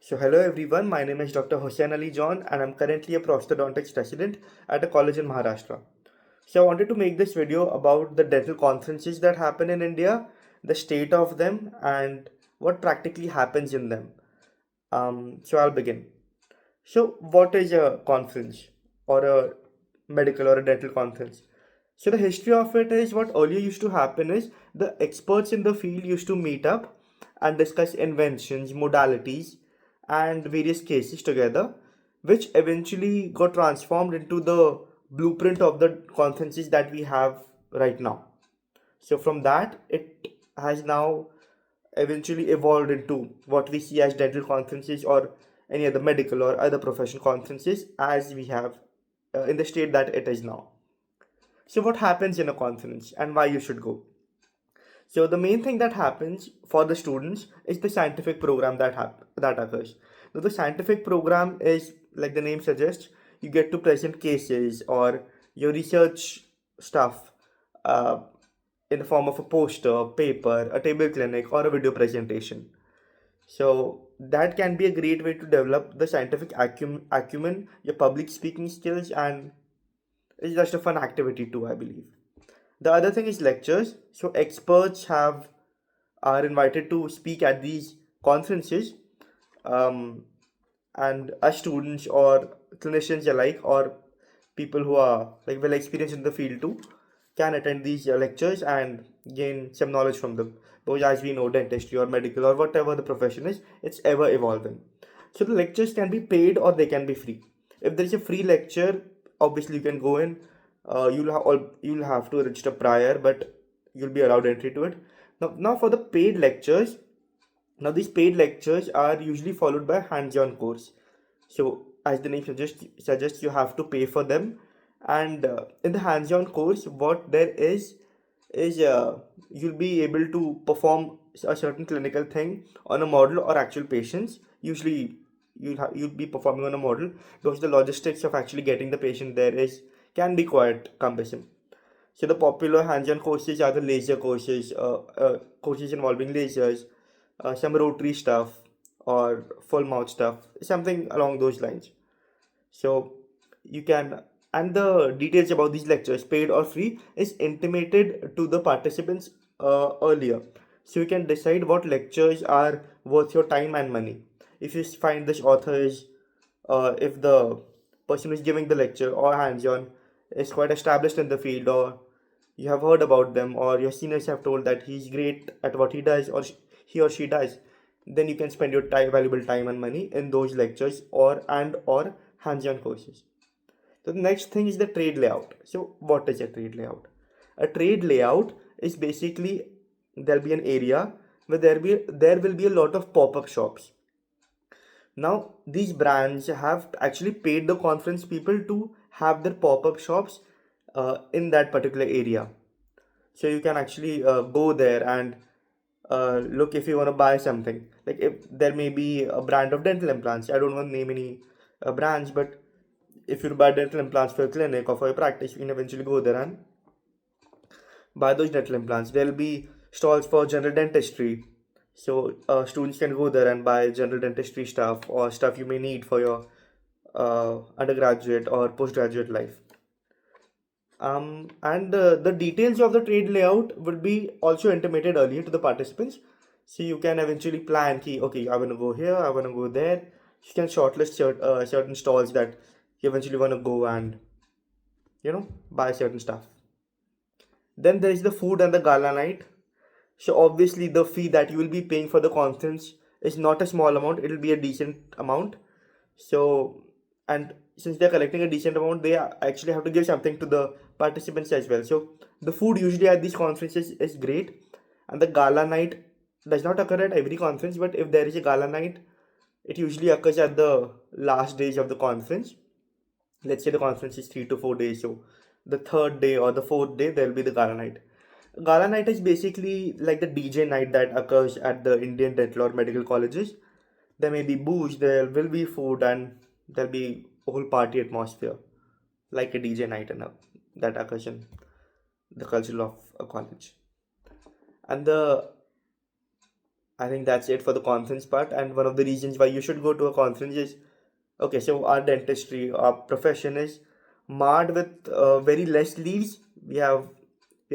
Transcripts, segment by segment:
So hello everyone, my name is Dr. Hussain Ali John and I'm currently a prosthodontics resident at a college in Maharashtra. So I wanted to make this video about the dental conferences that happen in India, the state of them and what practically happens in them. So I'll begin. So what is a conference or a medical or a dental conference? So the history of it is what earlier used to happen is the experts in the field used to meet up and discuss inventions, modalities, and various cases together, which eventually got transformed into the blueprint of the conferences that we have right now. So from that, it has now eventually evolved into what we see as dental conferences or any other medical or other professional conferences as we have in the state that it is now. So what happens in a conference and why you should go? So the main thing that happens for the students is the scientific program that occurs. Now the scientific program is like the name suggests, you get to present cases or your research stuff uh, in the form of a poster, paper, a table clinic, or a video presentation. So that can be a great way to develop the scientific acumen, your public speaking skills, and it's just a fun activity too, I believe. The other thing is lectures. So experts have are invited to speak at these conferences, um, and us students or clinicians alike or people who are like well experienced in the field too can attend these lectures and gain some knowledge from them. Because as we know, dentistry or medical or whatever the profession is, it's ever evolving. So the lectures can be paid or they can be free. If there is a free lecture, obviously you can go in. You'll have to register prior, but you'll be allowed entry to it. Now for the paid lectures, now these paid lectures are usually followed by hands-on course. So as the name suggests you have to pay for them, and in the hands-on course, what there is you'll be able to perform a certain clinical thing on a model or actual patients. Usually, you'll be performing on a model because the logistics of actually getting the patient there is can be quite cumbersome. So the popular hands-on courses are the laser courses, courses involving lasers, some rotary stuff or full mouth stuff, something along those lines. So you can, and the details about these lectures, paid or free, is intimated to the participants earlier. So you can decide what lectures are worth your time and money. If you find this author is, if the person who is giving the lecture or hands-on is quite established in the field, or you have heard about them, or your seniors have told that he's great at what he does, or he or she does, then you can spend your time, valuable time and money in those lectures or hands-on courses. So the next thing is the trade layout. So what is a trade layout? A trade layout is basically there'll be an area where there will be a lot of pop-up shops. Now these brands have actually paid the conference people to have their pop-up shops in that particular area. So you can actually go there and look if you want to buy something. Like if there may be a brand of dental implants. I don't want to name any brands, but if you buy dental implants for your clinic or for your practice, you can eventually go there and buy those dental implants. There'll be stalls for general dentistry. So students can go there and buy general dentistry stuff or stuff you may need for your undergraduate or postgraduate life. And the details of the trade layout will be also intimated earlier to the participants. So you can eventually plan, key, okay, I want to go here, I want to go there. You can shortlist certain stalls that you eventually want to go and, buy certain stuff. Then there is the food and the gala night. So obviously the fee that you will be paying for the conference is not a small amount, it will be a decent amount. So, and since they're collecting a decent amount, they actually have to give something to the participants as well. So the food usually at these conferences is great, and the gala night does not occur at every conference, but if there is a gala night, it usually occurs at the last days of the conference. Let's say the conference is 3 to 4 days, so the third day or the fourth day there will be the gala night. Gala night is basically like the DJ night that occurs at the Indian dental or medical colleges. There may be booze, there will be food, and there'll be a whole party atmosphere, like a DJ night that occurs in the culture of a college. And the I think that's it for the conference part. And one of the reasons why you should go to a conference is, okay, so our dentistry, our profession is marred with very less leaves. We are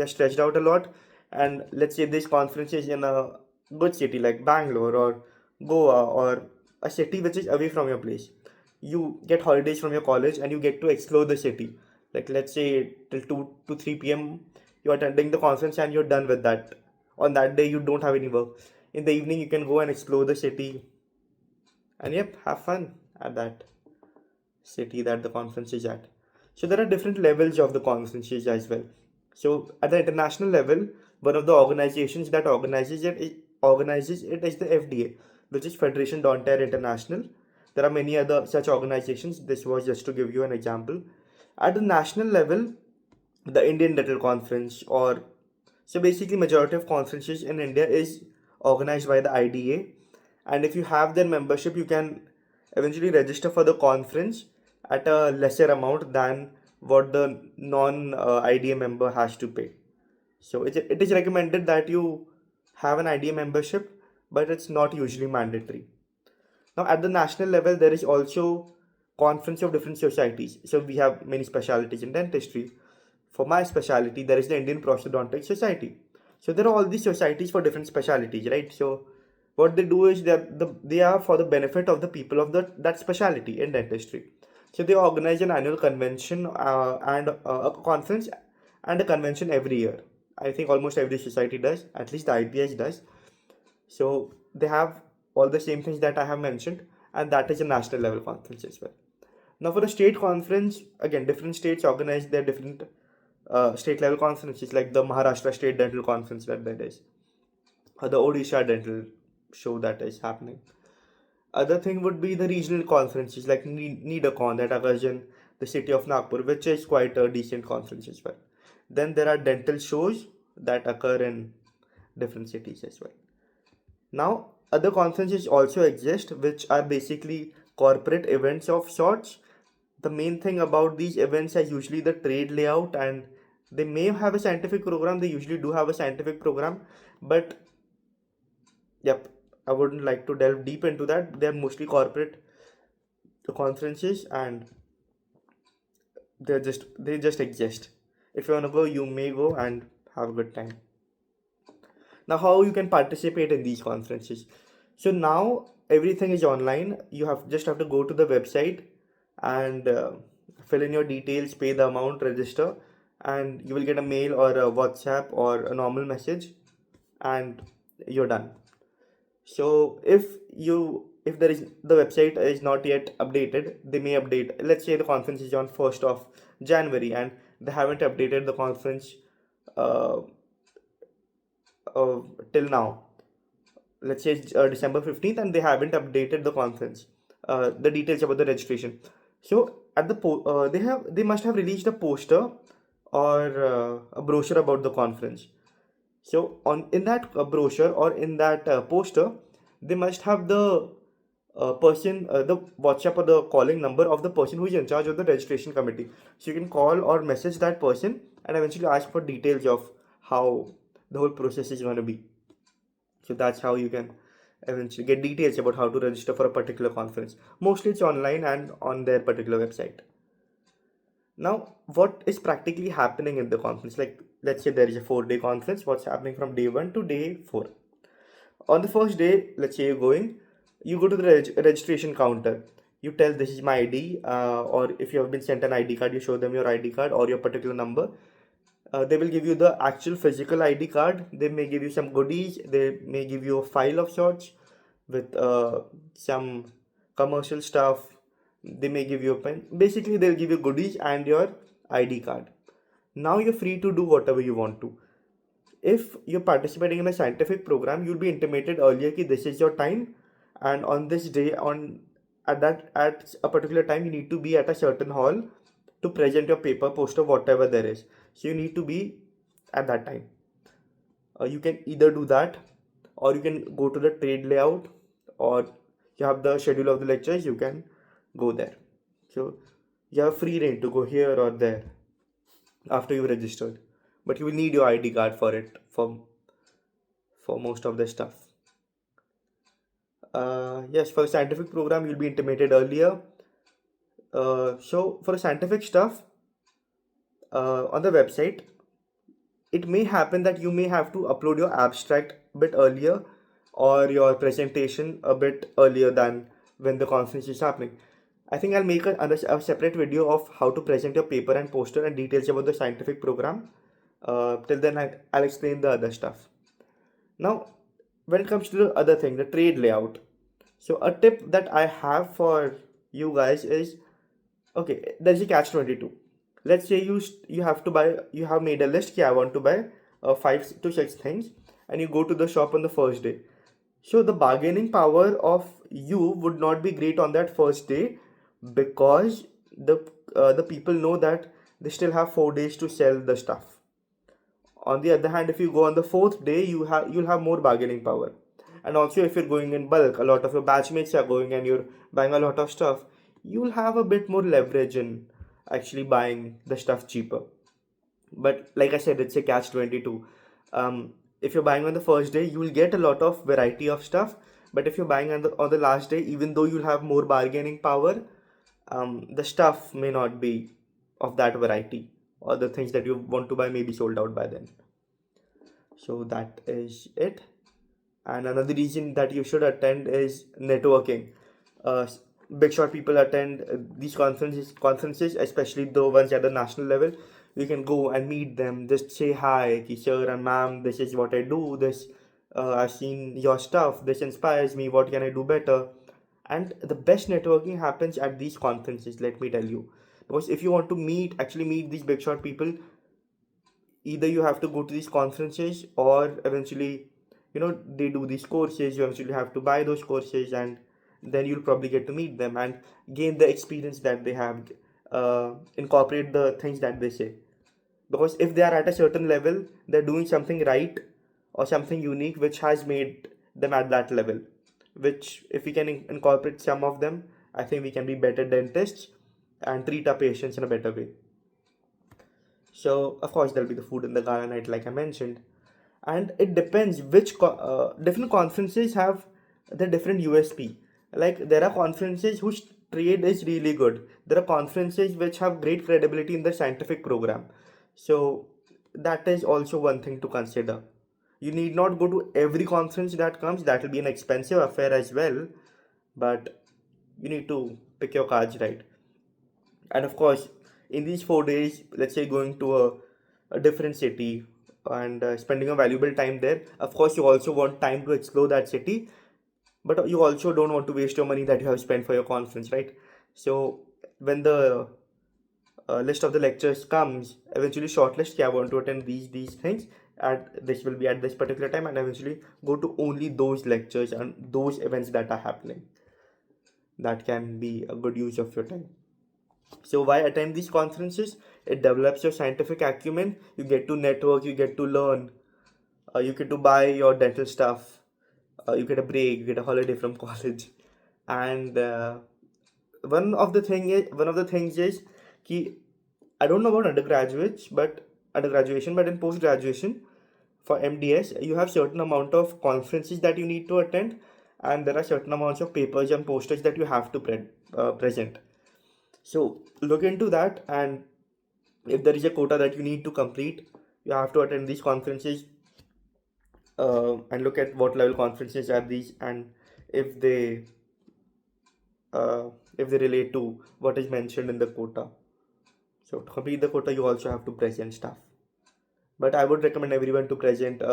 stretched out a lot, and let's say this conference is in a good city like Bangalore or Goa or a city which is away from your place. You get holidays from your college and you get to explore the city. Like let's say till 2 to 3 p.m. you're attending the conference and you're done with that. On that day you don't have any work. In the evening you can go and explore the city and yep, have fun at that city that the conference is at. So there are different levels of the conferences as well. So at the international level, one of the organizations that organizes it is the FDA, which is Federation Dentaire International. There are many other such organizations. This was just to give you an example. At the national level, the Indian Dental Conference, or so basically majority of conferences in India is organized by the IDA, and if you have their membership, you can eventually register for the conference at a lesser amount than what the non IDA member has to pay. So it is recommended that you have an IDA membership, but it's not usually mandatory. Now, at the national level, there is also conference of different societies. So we have many specialities in dentistry. For my specialty, there is the Indian Prosthodontic Society. So there are all these societies for different specialities, right? So what they do is they are for the benefit of the people of that specialty in dentistry. So they organize an annual convention and a conference and a convention every year. I think almost every society does, at least the IPS does. So they have all the same things that I have mentioned, and that is a national level conference as well. Now, for the state conference, again, different states organize their different state level conferences, like the Maharashtra State Dental Conference that is, or the Odisha Dental Show that is happening. Other thing would be the regional conferences like NEDACON that occurs in the city of Nagpur, which is quite a decent conference as well. Then there are dental shows that occur in different cities as well. Now, other conferences also exist, which are basically corporate events of sorts. The main thing about these events is usually the trade layout, and they may have a scientific program. They usually do have a scientific program, but yep, I wouldn't like to delve deep into that. They're mostly corporate conferences, and they just exist. If you wanna go, you may go and have a good time. Now, how you can participate in these conferences? So now everything is online. You have to go to the website and fill in your details, pay the amount, register, and you will get a mail or a WhatsApp or a normal message, and you're done. So if there is the website is not yet updated, they may update. Let's say the conference is on 1st of January and they haven't updated the conference uh, uh, till now. Let's say it's December 15th and they haven't updated the conference, the details about the registration. So at they must have released a poster or a brochure about the conference. So on in that brochure or in that poster, they must have the WhatsApp or the calling number of the person who is in charge of the registration committee. So you can call or message that person and eventually ask for details of how the whole process is going to be. So that's how you can eventually get details about how to register for a particular conference. Mostly it's online and on their particular website. Now, what is practically happening in the conference? Like, let's say there is a 4 day conference. What's happening from day 1 to day 4? On the first day, let's say you go to the registration counter. You tell this is my ID, or if you have been sent an ID card, you show them your ID card or your particular number. They will give you the actual physical ID card. They may give you some goodies. They may give you a file of sorts with some commercial stuff. They may give you a pen. Basically, they'll give you goodies and your ID card. Now you're free to do whatever you want to. If you're participating in a scientific program, you'll be intimated earlier that this is your time, and on this day, at a particular time, you need to be at a certain hall to present your paper, poster, whatever there is. So you need to be at that time. You can either do that, or you can go to the trade layout, or you have the schedule of the lectures. You can go there. So you have free reign to go here or there after you registered, but you will need your ID card for it for most of the stuff. Yes, for the scientific program, you'll be intimated earlier. So for scientific stuff, on the website, it may happen that you may have to upload your abstract a bit earlier or your presentation a bit earlier than when the conference is happening. I think I'll make a separate video of how to present your paper and poster and details about the scientific program. Till then, I'll explain the other stuff. Now, when it comes to the other thing, the trade layout. So, a tip that I have for you guys is, okay, there's a catch 22. Let's say you have to buy, you have made a list. Yeah, I want to buy 5 to 6 things, and you go to the shop on the first day. So the bargaining power of you would not be great on that first day, because the people know that they still have 4 days to sell the stuff. On the other hand, if you go on the fourth day, you'll have more bargaining power. And also, if you're going in bulk, a lot of your batchmates are going and you're buying a lot of stuff, you'll have a bit more leverage in actually buying the stuff cheaper. But like I said, it's a catch 22. If you're buying on the first day, you will get a lot of variety of stuff. But if you're buying on the last day, even though you'll have more bargaining power, the stuff may not be of that variety, or the things that you want to buy may be sold out by then. So that is it. And another reason that you should attend is networking. uh, Big shot people attend these conferences, especially the ones at the national level. You can go and meet them, just say hi, ki, sir and ma'am, this is what I do, this I've seen your stuff, this inspires me, what can I do better. And the best networking happens at these conferences, let me tell you. Because if you want to actually meet these big shot people, either you have to go to these conferences, or eventually, they do these courses, you eventually have to buy those courses, and then you'll probably get to meet them and gain the experience that they have. Incorporate the things that they say, because if they are at a certain level, they're doing something right or something unique which has made them at that level, which if we can incorporate some of them, I think we can be better dentists and treat our patients in a better way. So of course there'll be the food in the gala night, like I mentioned, and it depends which different conferences have the different USP. Like there are conferences whose trade is really good. There are conferences which have great credibility in the scientific program. So that is also one thing to consider. You need not go to every conference that comes. That will be an expensive affair as well, but you need to pick your cards right. And of course, in these 4 days, let's say going to a different city and spending a valuable time there, of course you also want time to explore that city, but you also don't want to waste your money that you have spent for your conference, right? So when the list of the lectures comes, eventually shortlist, yeah, I want to attend these things, at this will be at this particular time, and eventually go to only those lectures and those events that are happening. That can be a good use of your time. So why attend these conferences? It develops your scientific acumen. You get to network. You get to learn. You get to buy your dental stuff. You get a break. You get a holiday from college. And one of the things is कि I don't know about undergraduates, but undergraduation, but in post graduation for MDS, you have certain amount of conferences that you need to attend, and there are certain amounts of papers and posters that you have to present. So look into that, and if there is a quota that you need to complete, you have to attend these conferences, and look at what level conferences are these, and if they uh, if they relate to what is mentioned in the quota. So to complete the quota, you also have to present stuff. But I would recommend everyone to present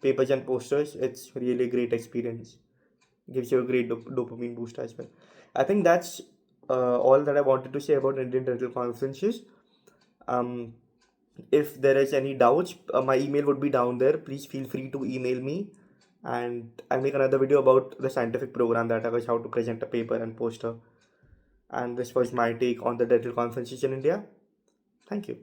papers and posters. It's really a great experience. Gives you a great dopamine boost as well. I think that's all that I wanted to say about Indian dental conferences. Um, if there is any doubts, my email would be down there. Please feel free to email me, and I'll make another video about the scientific program, that was how to present a paper and poster. And this was my take on the dental conferences in India. Thank you.